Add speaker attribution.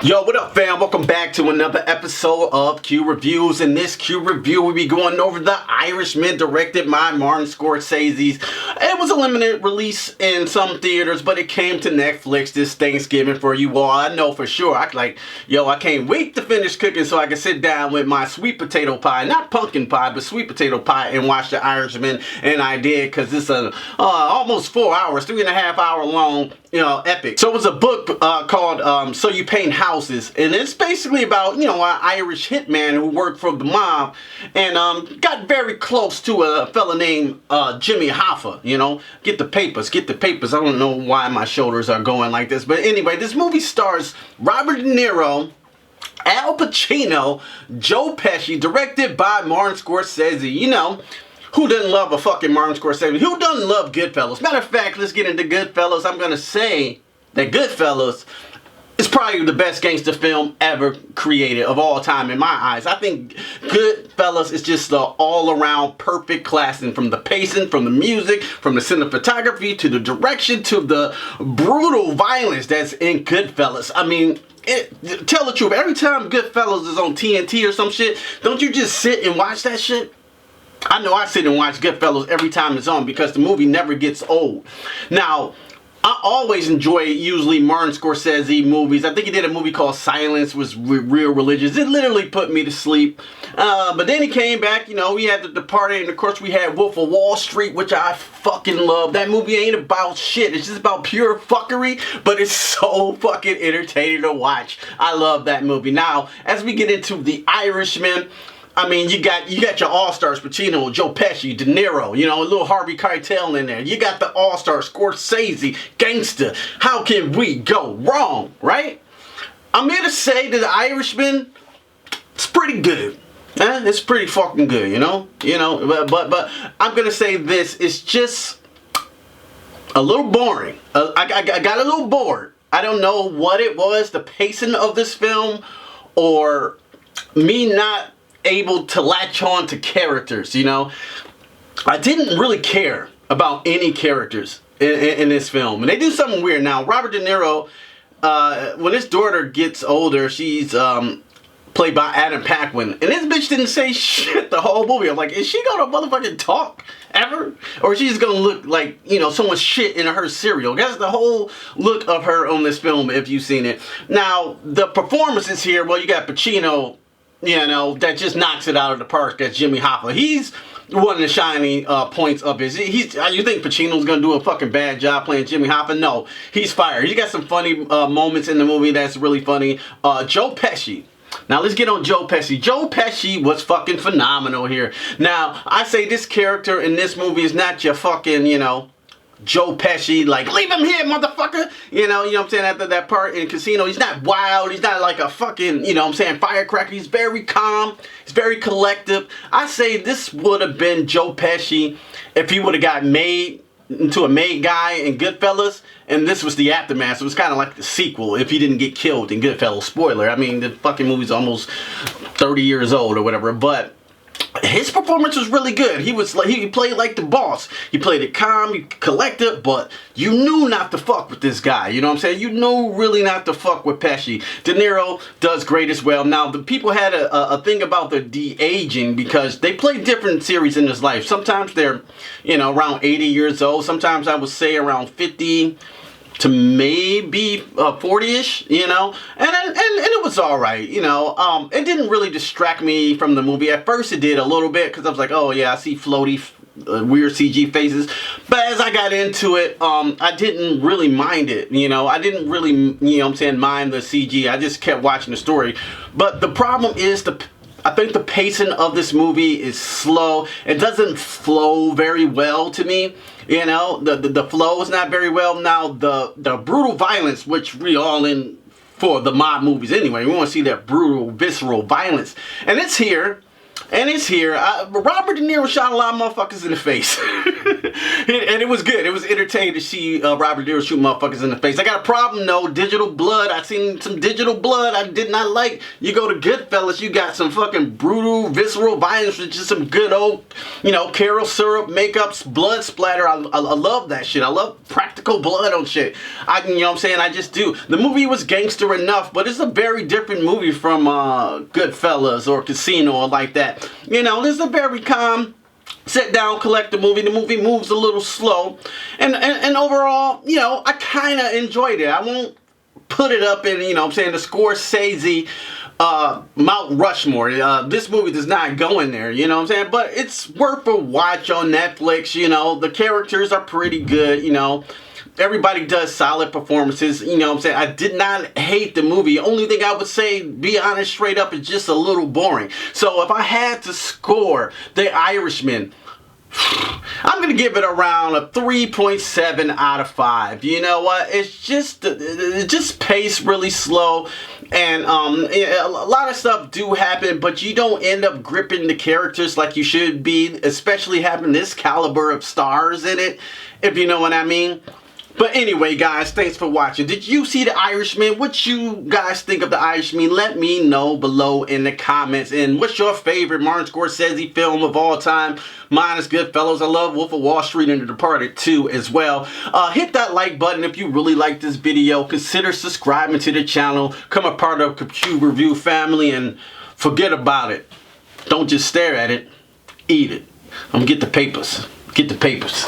Speaker 1: Yo, what up fam? Welcome back to another episode of Q Reviews. In this Q Review, we'll be going over The Irishman, directed by Martin Scorsese. It was a limited release in some theaters, but it came to Netflix this Thanksgiving for you all. I know for sure. I can't wait to finish cooking so I can sit down with my sweet potato pie. Not pumpkin pie, but sweet potato pie and watch The Irishman. And I did, because it's a almost 4 hours, 3.5 hour long, epic. So it was a book called So You Paint Houses, and it's basically about, an Irish hitman who worked for the mob and got very close to a fella named Jimmy Hoffa, Get the papers. I don't know why my shoulders are going like this, but anyway, this movie stars Robert De Niro, Al Pacino, Joe Pesci, directed by Martin Scorsese. Who doesn't love a fucking Martin Scorsese? Who doesn't love Goodfellas? Matter of fact, let's get into Goodfellas. I'm going to say that Goodfellas is probably the best gangster film ever created of all time in my eyes. I think Goodfellas is just the all-around perfect classic, from the pacing, from the music, from the cinematography, to the direction, to the brutal violence that's in Goodfellas. I mean, tell the truth, every time Goodfellas is on TNT or some shit, don't you just sit and watch that shit? I know I sit and watch Goodfellas every time it's on because the movie never gets old. Now, I always enjoy usually Martin Scorsese movies. I think he did a movie called Silence, was real religious. It literally put me to sleep. But then he came back, we had The Departed, and of course we had Wolf of Wall Street, which I fucking love. That movie ain't about shit. It's just about pure fuckery, but it's so fucking entertaining to watch. I love that movie. Now, as we get into The Irishman, I mean, you got your all-stars, Pacino, Joe Pesci, De Niro, a little Harvey Keitel in there. You got the all-stars, Scorsese, gangster. How can we go wrong, right? I'm here to say that The Irishman, it's pretty good. It's pretty fucking good, But I'm going to say this, it's just a little boring. I got a little bored. I don't know what it was, the pacing of this film, or me not able to latch on to characters. I didn't really care about any characters in this film, and they do something weird. Now, Robert De Niro, when his daughter gets older, she's played by Adam Paquin, and this bitch didn't say shit the whole movie. I'm like, is she gonna motherfucking talk ever, or she's gonna look like someone shit in her cereal? That's the whole look of her on this film, if you've seen it. Now, the performances here, well, you got Pacino, that just knocks it out of the park. That's Jimmy Hoffa. He's one of the shining points of his. You think Pacino's gonna do a fucking bad job playing Jimmy Hoffa? No, he's fired. He's got some funny moments in the movie that's really funny. Joe Pesci. Now let's get on Joe Pesci. Joe Pesci was fucking phenomenal here. Now, I say this character in this movie is not your fucking, Joe Pesci, like, leave him here, motherfucker. You know what I'm saying? After that part in Casino, he's not wild. He's not like a fucking, firecracker. He's very calm. He's very collective. I say this would have been Joe Pesci if he would have got made into a made guy in Goodfellas, and this was the aftermath. So it was kind of like the sequel if he didn't get killed in Goodfellas. Spoiler. I mean, the fucking movie's almost 30 years old or whatever, but his performance was really good. He played like the boss. He played it calm, he collected, but you knew not to fuck with this guy. You know what I'm saying? You knew really not to fuck with Pesci. De Niro does great as well. Now, the people had a thing about the de-aging because they play different series in his life. Sometimes they're, around 80 years old. Sometimes I would say around 50 to maybe 40-ish, and it was alright, it didn't really distract me from the movie. At first it did a little bit, because I was like, oh yeah, I see floaty, weird CG faces, but as I got into it, I didn't really mind it, I didn't really, mind the CG. I just kept watching the story, but the problem is I think the pacing of this movie is slow. It doesn't flow very well to me. The flow is not very well. Now, the brutal violence, which we all in for the mob movies anyway. We want to see that brutal, visceral violence. And it's here. And it's here. Robert De Niro shot a lot of motherfuckers in the face. And it was good. It was entertaining to see Robert De Niro shoot motherfuckers in the face. I got a problem though. Digital blood. I seen some digital blood I did not like. You go to Goodfellas, you got some fucking brutal, visceral violence with just some good old, you know, Carol syrup, makeups, blood splatter. I love that shit. I love practical blood on shit. You know what I'm saying? I just do. The movie was gangster enough, but it's a very different movie from Goodfellas or Casino or like that. You know, this is a very calm, sit down, collect the movie. The movie moves a little slow. And overall, you know, I kind of enjoyed it. I won't put it up in, you know what I'm saying, the Scorsese Mount Rushmore. This movie does not go in there, you know what I'm saying? But it's worth a watch on Netflix, you know. The characters are pretty good, you know. Everybody does solid performances, you know what I'm saying? I did not hate the movie. Only thing I would say, be honest, straight up, is just a little boring. So if I had to score The Irishman, I'm going to give it around a 3.7 out of 5. You know what? It just paced really slow. And a lot of stuff do happen, but you don't end up gripping the characters like you should be, especially having this caliber of stars in it, if you know what I mean. But anyway, guys, thanks for watching. Did you see The Irishman? What you guys think of The Irishman? Let me know below in the comments. And what's your favorite Martin Scorsese film of all time? Mine is Goodfellas. I love Wolf of Wall Street and The Departed 2 as well. Hit that like button if you really like this video. Consider subscribing to the channel. Become a part of the Q Review family and forget about it. Don't just stare at it. Eat it. I'm gonna get the papers. Get the papers.